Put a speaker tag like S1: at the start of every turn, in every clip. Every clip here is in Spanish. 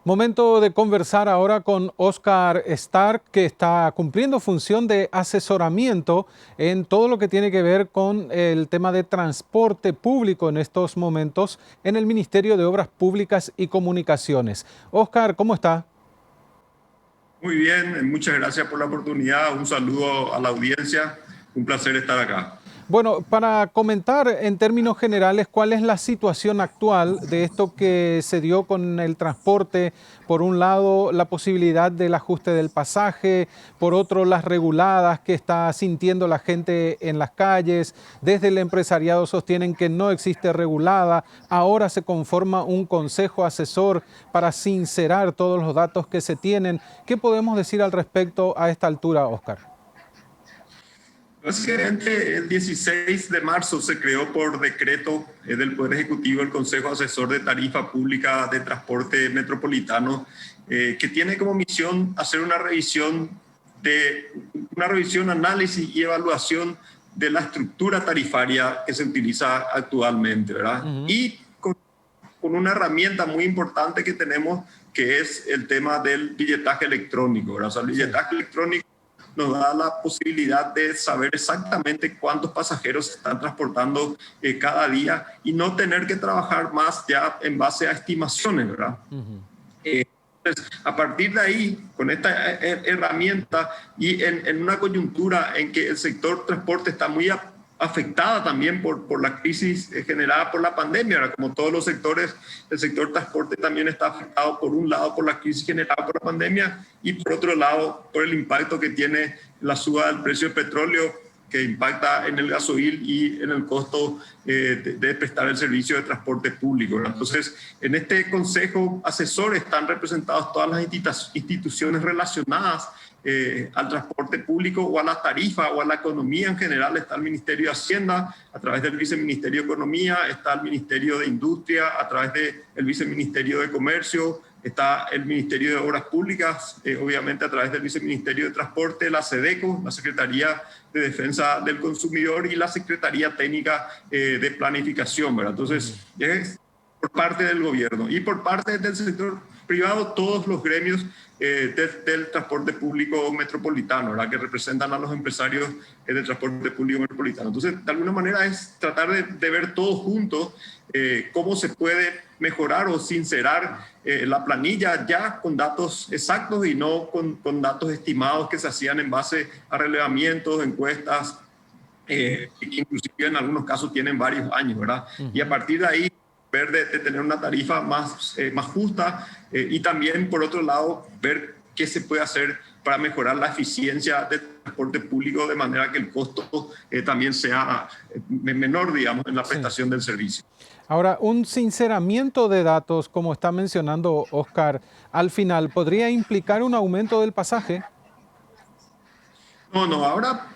S1: Momento de conversar ahora con Oscar Stark, que está cumpliendo función de asesoramiento en todo lo que tiene que ver con el tema de transporte público en estos momentos en el Ministerio de Obras Públicas y Comunicaciones. Oscar, ¿cómo está?
S2: Muy bien, muchas gracias por la oportunidad. Un saludo a la audiencia. Un placer estar acá.
S1: Bueno, para comentar en términos generales cuál es la situación actual de esto que se dio con el transporte, por un lado la posibilidad del ajuste del pasaje, por otro las reguladas que está sintiendo la gente en las calles, desde el empresariado sostienen que no existe regulada, ahora se conforma un consejo asesor para sincerar todos los datos que se tienen. ¿Qué podemos decir al respecto a esta altura, Oscar?
S2: Básicamente, el 16 de marzo se creó por decreto del Poder Ejecutivo el Consejo Asesor de Tarifa Pública de Transporte Metropolitano, que tiene como misión hacer una revisión, análisis y evaluación de la estructura tarifaria que se utiliza actualmente, ¿verdad?
S1: Ujú.
S2: Y con una herramienta muy importante que tenemos, que es el tema del billetaje electrónico, ¿verdad? O sea, el
S1: Sí.
S2: billetaje electrónico nos da la posibilidad de saber exactamente cuántos pasajeros se están transportando cada día y no tener que trabajar más ya en base a estimaciones, ¿verdad?
S1: Ujú.
S2: Entonces, a partir de ahí, con esta herramienta y en una coyuntura en que el sector transporte está muy afectada también por la crisis generada por la pandemia, ¿verdad? Como todos los sectores, el sector transporte también está afectado por un lado por la crisis generada por la pandemia y por otro lado por el impacto que tiene la suba del precio del petróleo, que impacta en el gasoil y en el costo de prestar el servicio de transporte público, ¿verdad? Entonces, en este consejo asesor están representadas todas las instituciones relacionadas al transporte público o a la tarifa o a la economía en general. Está el Ministerio de Hacienda a través del Viceministerio de Economía, está el Ministerio de Industria a través del Viceministerio de Comercio, está el Ministerio de Obras Públicas, obviamente a través del Viceministerio de Transporte, la SEDECO, la Secretaría de Defensa del Consumidor y la Secretaría Técnica de Planificación, ¿verdad? Entonces, es por parte del gobierno y por parte del sector privado, todos los gremios del transporte público metropolitano, ¿verdad? Que representan a los empresarios del transporte público metropolitano. Entonces, de alguna manera es tratar de ver todos juntos cómo se puede mejorar o sincerar la planilla ya con datos exactos y no con datos estimados que se hacían en base a relevamientos, encuestas, que inclusive en algunos casos tienen varios años, ¿verdad? Y a
S1: Ujú.
S2: partir de ahí ver de tener una tarifa más justa y también, por otro lado, ver qué se puede hacer para mejorar la eficiencia del transporte público de manera que el costo también sea menor, digamos, en la
S1: Sí.
S2: prestación del servicio.
S1: Ahora, un sinceramiento de datos, como está mencionando Oscar, al final podría implicar un aumento del pasaje.
S2: No, no, ahora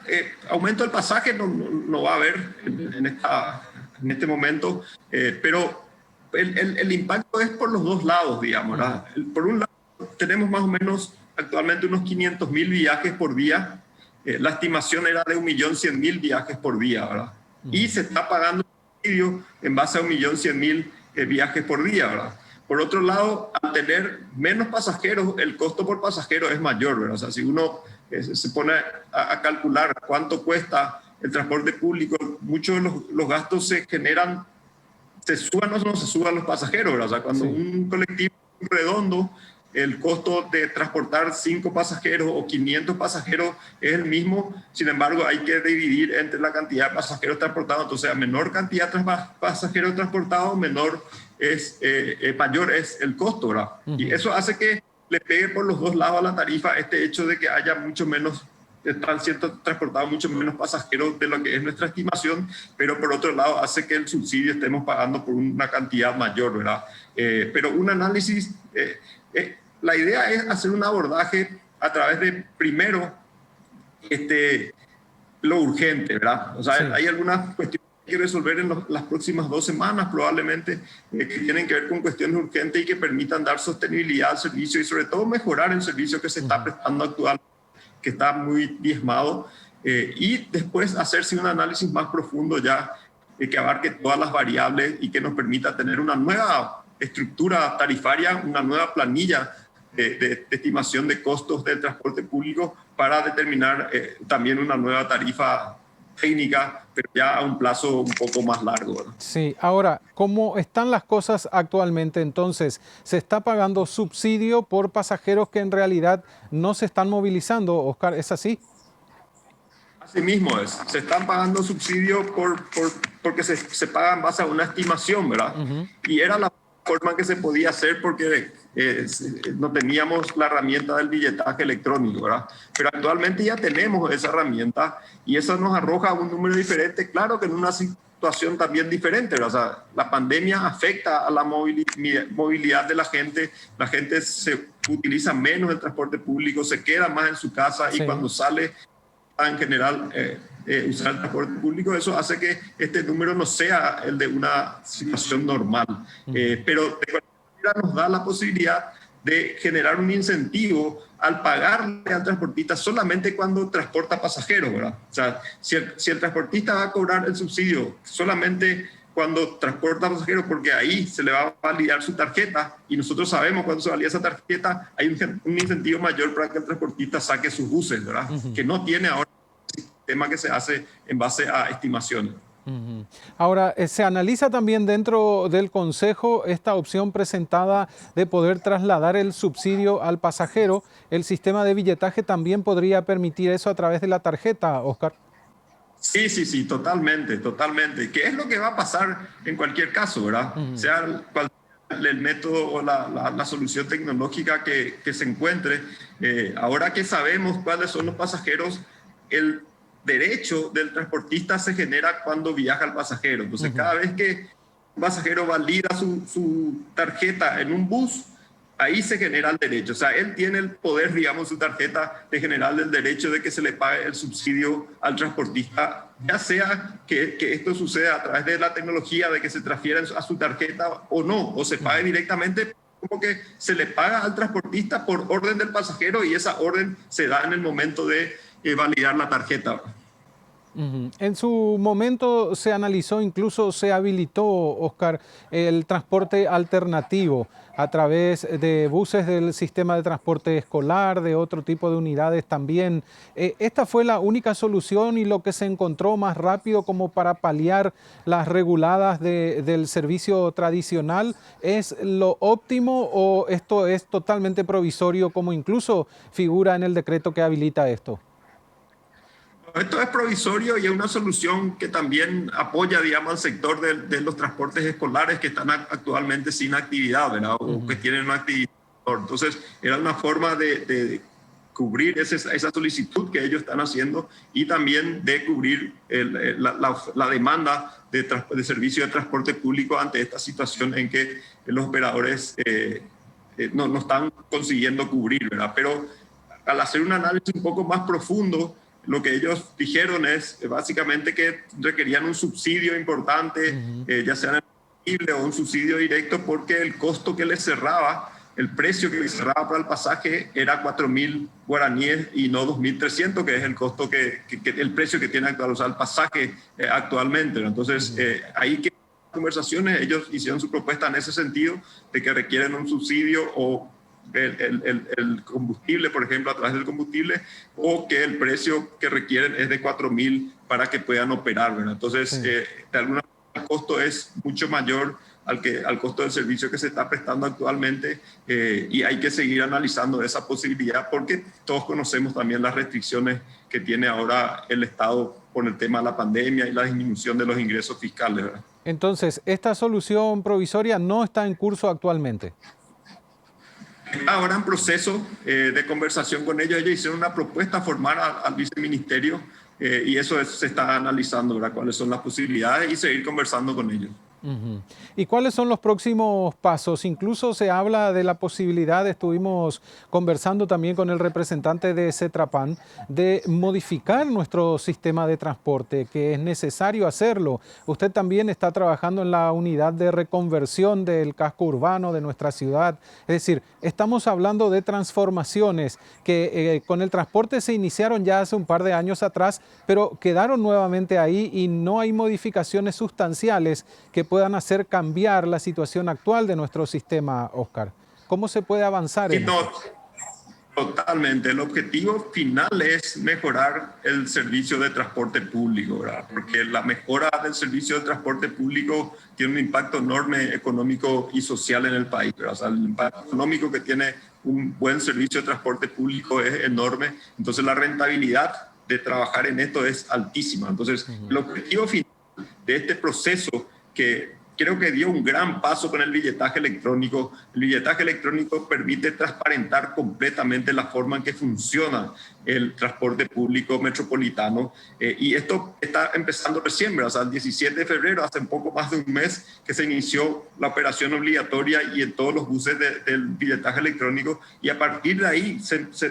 S2: aumento del pasaje no va a haber en este momento, pero el impacto es por los dos lados, digamos,
S1: Ujú.
S2: ¿verdad? Por un lado, tenemos más o menos actualmente unos 500.000 viajes por día. La estimación era de 1.100.000 viajes por día, ¿verdad? Y
S1: Ujú.
S2: se está pagando subsidio en base a 1.100.000 viajes por día, ¿verdad? Por otro lado, al tener menos pasajeros, el costo por pasajero es mayor, ¿verdad? O sea, si uno se pone a calcular cuánto cuesta el transporte público, muchos de los gastos se generan, se suban o no se suban los pasajeros, ¿verdad? O sea, cuando
S1: Sí.
S2: un colectivo redondo, el costo de transportar 5 pasajeros o 500 pasajeros es el mismo, sin embargo hay que dividir entre la cantidad de pasajeros transportados, entonces a menor cantidad de pasajeros transportados, mayor es el costo, ¿verdad? Y
S1: Ujú.
S2: eso hace que le pegue por los dos lados a la tarifa este hecho de que haya mucho menos, están siendo transportados mucho menos pasajeros de lo que es nuestra estimación, pero por otro lado hace que el subsidio estemos pagando por una cantidad mayor, ¿verdad? Pero un análisis, la idea es hacer un abordaje a través de, primero, lo urgente, ¿verdad? O sea,
S1: Sí.
S2: hay algunas cuestiones que hay que resolver en las próximas 2 semanas probablemente, que tienen que ver con cuestiones urgentes y que permitan dar sostenibilidad al servicio y sobre todo mejorar el servicio que se está
S1: Ujú.
S2: prestando actualmente, que está muy diezmado, y después hacerse un análisis más profundo ya, que abarque todas las variables y que nos permita tener una nueva estructura tarifaria, una nueva planilla de estimación de costos del transporte público para determinar también una nueva tarifa técnica, pero ya a un plazo un poco más largo, ¿verdad?
S1: Sí, ahora, ¿cómo están las cosas actualmente? Entonces, ¿se está pagando subsidio por pasajeros que en realidad no se están movilizando, Oscar? ¿Es así?
S2: Así mismo es, se están pagando subsidios porque se paga en base a una estimación, ¿verdad? Y era la forma que se podía hacer porque no teníamos la herramienta del billetaje electrónico, ¿verdad? Pero actualmente ya tenemos esa herramienta y eso nos arroja un número diferente, claro que en una situación también diferente, ¿verdad? O sea, la pandemia afecta a la movilidad de la gente se utiliza menos el transporte público, se queda más en su casa y
S1: Sí.
S2: cuando sale en general usar el transporte público, eso hace que este número no sea el de una situación normal. Pero de cualquier manera nos da la posibilidad de generar un incentivo al pagarle al transportista solamente cuando transporta pasajeros, ¿verdad? O sea, si el transportista va a cobrar el subsidio solamente cuando transporta pasajeros, porque ahí se le va a validar su tarjeta y nosotros sabemos cuando se valida esa tarjeta, hay un incentivo mayor para que el transportista saque sus buses, ¿verdad? Que no tiene ahora un sistema que se hace en base a estimaciones.
S1: Ahora, ¿se analiza también dentro del Consejo esta opción presentada de poder trasladar el subsidio al pasajero? ¿El sistema de billetaje también podría permitir eso a través de la tarjeta, Oscar?
S2: Sí, totalmente, totalmente. ¿Qué es lo que va a pasar en cualquier caso, verdad? Sea cual el método o la solución tecnológica que se encuentre, ahora que sabemos cuáles son los pasajeros, el derecho del transportista se genera cuando viaja el pasajero. Entonces, cada vez que un pasajero valida su tarjeta en un bus, ahí se genera el derecho. O sea, él tiene el poder, digamos, su tarjeta de generar el derecho de que se le pague el subsidio al transportista, ya sea que esto suceda a través de la tecnología, de que se transfiera a su tarjeta o no, o se pague directamente, como que se le paga al transportista por orden del pasajero y esa orden se da en el momento de validar la tarjeta.
S1: En su momento se analizó, incluso se habilitó, Oscar, el transporte alternativo a través de buses del sistema de transporte escolar, de otro tipo de unidades también. ¿Esta fue la única solución y lo que se encontró más rápido como para paliar las reguladas del servicio tradicional? ¿Es lo óptimo o esto es totalmente provisorio, como incluso figura en el decreto que habilita esto?
S2: Esto es provisorio y es una solución que también apoya, digamos, al sector de los transportes escolares que están actualmente sin actividad, ¿verdad? O que tienen una actividad. Entonces, era una forma de cubrir esa solicitud que ellos están haciendo y también de cubrir la demanda de servicio de transporte público ante esta situación en que los operadores no están consiguiendo cubrir, ¿verdad? Pero al hacer un análisis un poco más profundo, lo que ellos dijeron es básicamente que requerían un subsidio importante, ya sea en el combustible o un subsidio directo, porque el costo que les cerraba, el precio que les cerraba para el pasaje era 4.000 guaraníes y no 2.300, que es el costo el precio que tiene actual, o sea, el pasaje actualmente, ¿no? Entonces, ahí que conversaciones, ellos hicieron su propuesta en ese sentido, de que requieren un subsidio o el combustible, por ejemplo, a través del combustible, o que el precio que requieren es de 4.000 para que puedan operar, ¿verdad? Entonces,
S1: Sí.
S2: de alguna manera, el costo es mucho mayor al costo del servicio que se está prestando actualmente y hay que seguir analizando esa posibilidad porque todos conocemos también las restricciones que tiene ahora el Estado por el tema de la pandemia y la disminución de los ingresos fiscales, ¿verdad?
S1: Entonces, esta solución provisoria no está en curso actualmente.
S2: Está ahora en proceso de conversación con ellos. Ellos hicieron una propuesta formal al viceministerio y eso se está analizando, ¿verdad? Cuáles son las posibilidades y seguir conversando con ellos.
S1: ¿Y cuáles son los próximos pasos? Incluso se habla de la posibilidad, estuvimos conversando también con el representante de Cetrapan, de modificar nuestro sistema de transporte, que es necesario hacerlo. Usted también está trabajando en la unidad de reconversión del casco urbano de nuestra ciudad. Es decir, estamos hablando de transformaciones que con el transporte se iniciaron ya hace un par de años atrás, pero quedaron nuevamente ahí y no hay modificaciones sustanciales que puedan hacer cambiar la situación actual de nuestro sistema, Óscar? ¿Cómo se puede avanzar en eso?
S2: Totalmente. El objetivo final es mejorar el servicio de transporte público, ¿verdad? Porque la mejora del servicio de transporte público tiene un impacto enorme económico y social en el país, ¿verdad? O sea, el impacto económico que tiene un buen servicio de transporte público es enorme. Entonces, la rentabilidad de trabajar en esto es altísima. Entonces, el objetivo final de este proceso que creo que dio un gran paso con el billetaje electrónico. El billetaje electrónico permite transparentar completamente la forma en que funciona el transporte público metropolitano. Y esto está empezando recién, ¿verdad? O sea, el 17 de febrero, hace un poco más de un mes, que se inició la operación obligatoria y en todos los buses del billetaje electrónico. Y a partir de ahí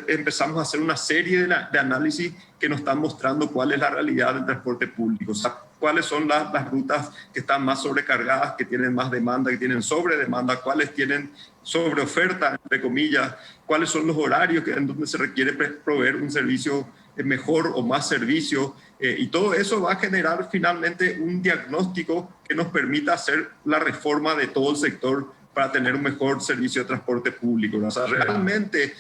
S2: empezamos a hacer una serie de análisis que nos están mostrando cuál es la realidad del transporte público. O sea, cuáles son las rutas que están más sobrecargadas, que tienen más demanda, que tienen sobredemanda, cuáles tienen sobreoferta, entre comillas, cuáles son los horarios en donde se requiere proveer un servicio mejor o más servicio. Y todo eso va a generar finalmente un diagnóstico que nos permita hacer la reforma de todo el sector para tener un mejor servicio de transporte público. O sea, realmente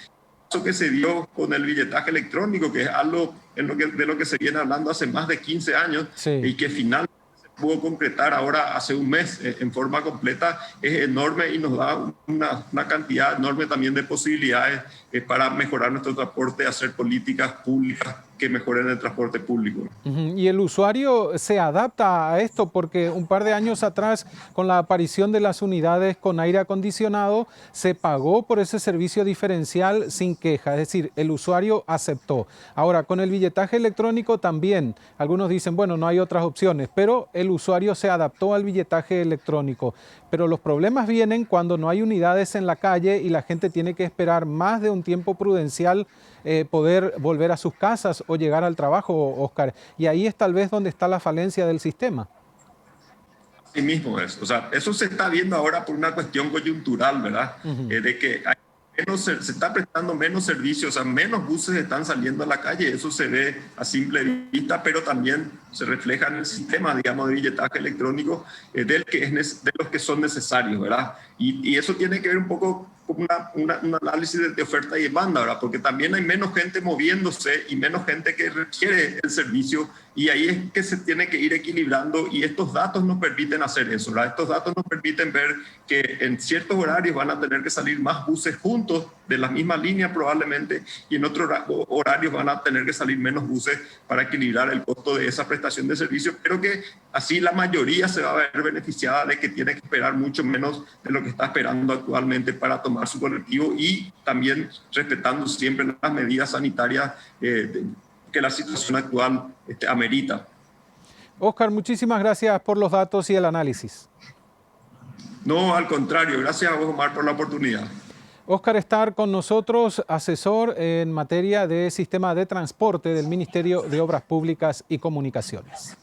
S2: eso que se dio con el billetaje electrónico, que es algo de lo que se viene hablando hace más de 15 años, sí, y que finalmente se pudo concretar ahora hace un mes en forma completa, es enorme y nos da una cantidad enorme también de posibilidades para mejorar nuestro transporte, hacer políticas públicas que mejoren el transporte público.
S1: Y el usuario se adapta a esto porque un par de años atrás, con la aparición de las unidades con aire acondicionado, se pagó por ese servicio diferencial sin queja, es decir, el usuario aceptó. Ahora, con el billetaje electrónico también, algunos dicen, bueno, no hay otras opciones, pero el usuario se adaptó al billetaje electrónico. Pero los problemas vienen cuando no hay unidades en la calle y la gente tiene que esperar más de un tiempo prudencial poder volver a sus casas o llegar al trabajo, Óscar. Y ahí es tal vez donde está la falencia del sistema.
S2: Así mismo es. O sea, eso se está viendo ahora por una cuestión coyuntural, ¿verdad? De que se está prestando menos servicios, o sea, menos buses están saliendo a la calle. Eso se ve a simple vista, pero también se refleja en el sistema, digamos, de billetaje electrónico de los que son necesarios, ¿verdad? Y eso tiene que ver un poco con un análisis de oferta y demanda, ¿verdad? Porque también hay menos gente moviéndose y menos gente que requiere el servicio, y ahí es que se tiene que ir equilibrando, y estos datos nos permiten hacer eso, ¿verdad? Estos datos nos permiten ver que en ciertos horarios van a tener que salir más buses juntos de la misma línea probablemente, y en otros horarios van a tener que salir menos buses para equilibrar el costo de esa prestación de servicio. Creo que así la mayoría se va a ver beneficiada de que tiene que esperar mucho menos de lo que está esperando actualmente para tomar su colectivo, y también respetando siempre las medidas sanitarias que la situación actual amerita.
S1: Óscar, muchísimas gracias por los datos y el análisis.
S2: No, al contrario, gracias a vos, Omar, por la oportunidad.
S1: Óscar Star con nosotros, asesor en materia de sistema de transporte del Ministerio de Obras Públicas y Comunicaciones.